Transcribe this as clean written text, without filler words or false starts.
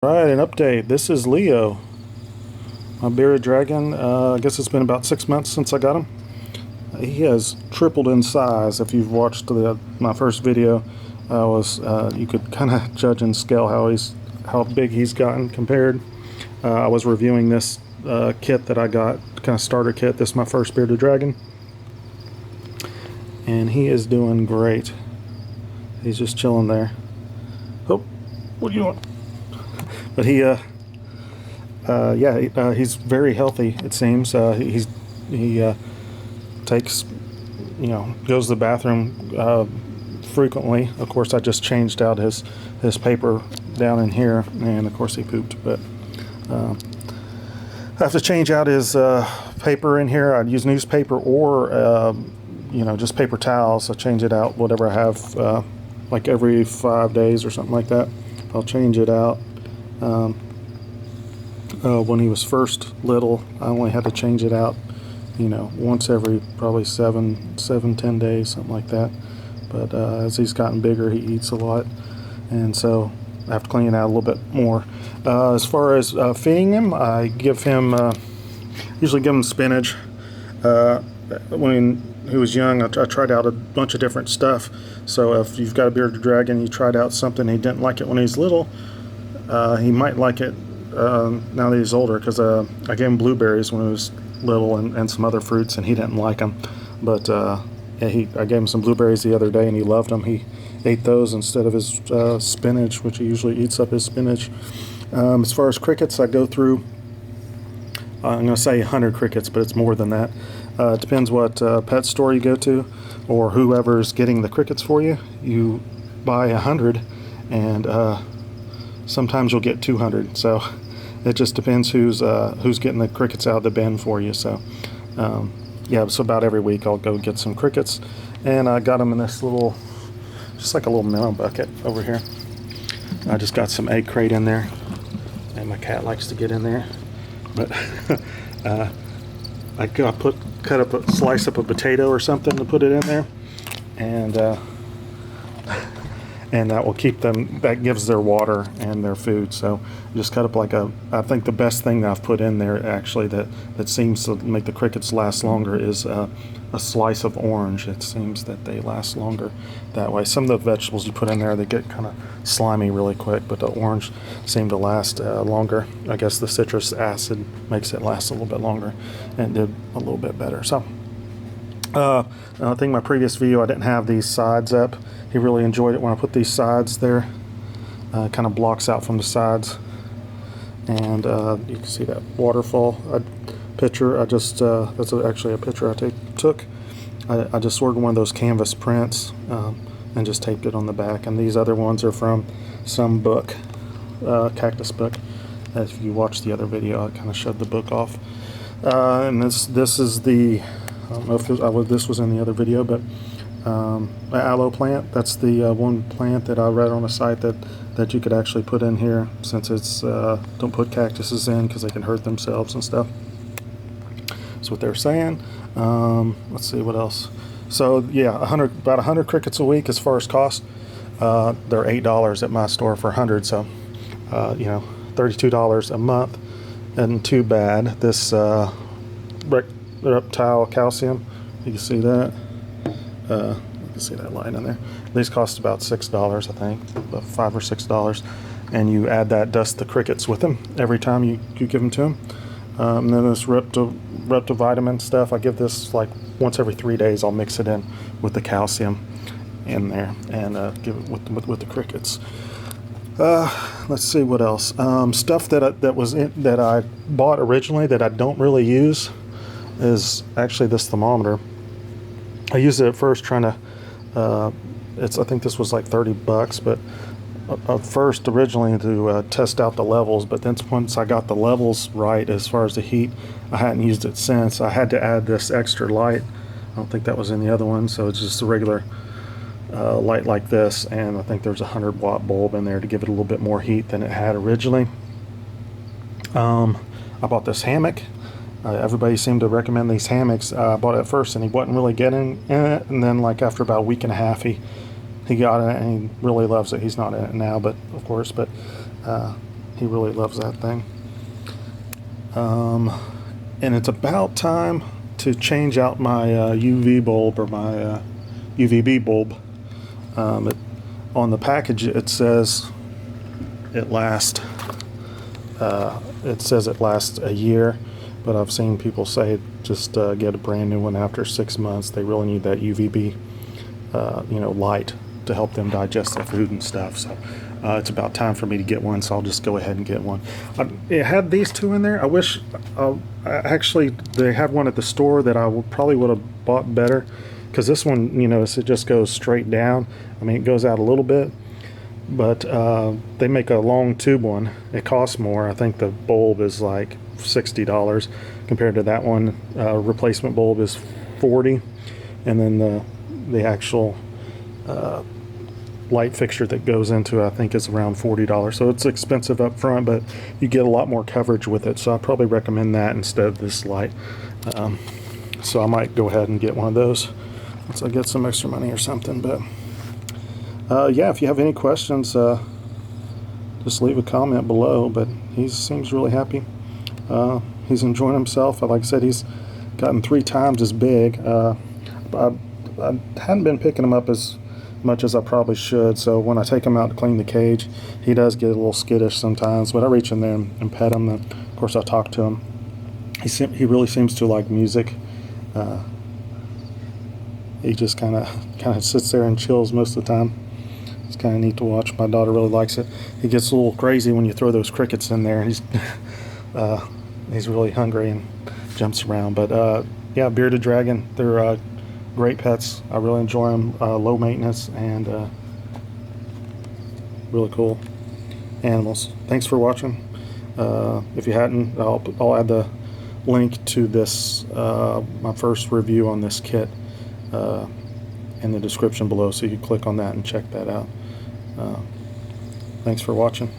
Right, an update. This is Leo, my bearded dragon. I guess it's been about 6 months since I got him. He has tripled in size. If you've watched my first video, you could kind of judge and scale how big he's gotten compared. I was reviewing this kit that I got, kind of starter kit. This is my first bearded dragon, and he is doing great. He's just chilling there. Oh, what do you want? But he's very healthy. It seems he takes, goes to the bathroom frequently. Of course, I just changed out his paper down in here, and of course he pooped. But I have to change out his paper in here. I'd use newspaper or just paper towels. I change it out, whatever I have, like every 5 days or something like that. I'll change it out. When he was first little, I only had to change it out, once every probably 10 days, something like that. But as he's gotten bigger, he eats a lot, and so I have to clean it out a little bit more. As far as feeding him, I usually give him spinach. When he was young, I tried out a bunch of different stuff. So if you've got a bearded dragon, you tried out something, he didn't like it when he was little, he might like it now that he's older, because I gave him blueberries when he was little and some other fruits, and he didn't like them. But I gave him some blueberries the other day, and he loved them. He ate those instead of his spinach, which he usually eats up his spinach. As far as crickets, I go through, I'm going to say 100 crickets, but it's more than that. It depends what pet store you go to, or whoever's getting the crickets for you. You buy 100, and sometimes you'll get 200. So it just depends who's getting the crickets out of the bin for you. So so about every week I'll go get some crickets, and I got them in this little, just like a little minnow bucket over here. I just got some egg crate in there, and my cat likes to get in there. But I slice up a potato or something to put it in there, and that will keep them, that gives their water and their food. So just cut up I think the best thing that I've put in there actually that seems to make the crickets last longer is a slice of orange. It seems that they last longer that way. Some of the vegetables you put in there, they get kind of slimy really quick, but the orange seem to last longer. I guess the citrus acid makes it last a little bit longer, and did a little bit better. So I think my previous video I didn't have these sides up. He really enjoyed it when I put these sides there. Kind of blocks out from the sides, and you can see that waterfall picture. That's actually a picture I took. I just ordered one of those canvas prints and just taped it on the back. And these other ones are from some book, cactus book. If you watched the other video, I kind of showed the book off. And this is the, I don't know if this was in the other video, but an aloe plant. That's the one plant that I read on a site that you could actually put in here, since it's don't put cactuses in because they can hurt themselves and stuff. That's what they're saying. Let's see what else. So yeah, about 100 crickets a week. As far as cost, they're $8 at my store for 100. So $32 a month. Isn't too bad. This reptile calcium, you can see that. You can see that line in there. These cost about $6, I think, about $5 or $6, and you add that, dust the crickets with them every time you give them to them. And then this Reptivitamin stuff, I give this like once every 3 days. I'll mix it in with the calcium in there and give it with the crickets. Let's see what else. Stuff that I bought originally that I don't really use is actually this thermometer. I used it at first trying to, I think this was like $30, but first originally to test out the levels, but then once I got the levels right as far as the heat, I hadn't used it since. I had to add this extra light. I don't think that was in the other one, so it's just a regular light like this, and I think there's a 100-watt bulb in there to give it a little bit more heat than it had originally. I bought this hammock. Everybody seemed to recommend these hammocks. I bought it at first, and he wasn't really getting in it, and then like after about a week and a half, he got in it, and he really loves it. He's not in it now, but of course, He really loves that thing. And it's about time to change out my UV bulb, or my UVB bulb. On the package it says it lasts a year, but I've seen people say just get a brand new one after 6 months. They really need that UVB light to help them digest their food and stuff. So it's about time for me to get one, so I'll just go ahead and get one. It had these two in there. I wish actually they had one at the store that I probably would have bought better, because this one, it just goes straight down. I mean, it goes out a little bit, but they make a long tube one. It costs more. I think the bulb is like $60 compared to that one. Replacement bulb is $40, and then the actual light fixture that goes into it, I think, is around $40. So it's expensive up front, but you get a lot more coverage with it. So I probably recommend that instead of this light. So I might go ahead and get one of those once I get some extra money or something. But yeah, if you have any questions, just leave a comment below. But he seems really happy. He's enjoying himself. Like I said, he's gotten 3 times as big. I hadn't been picking him up as much as I probably should, so when I take him out to clean the cage, he does get a little skittish sometimes, but I reach in there and pet him, and of course I talk to him. He really seems to like music. He just kind of sits there and chills most of the time. It's kind of neat to watch. My daughter really likes it. He gets a little crazy when you throw those crickets in there. He's really hungry and jumps around. But yeah, bearded dragon, they're great pets. I really enjoy them. Low maintenance and really cool animals. Thanks for watching. If you hadn't, I'll add the link to this, my first review on this kit, in the description below, so you can click on that and check that out. Thanks for watching.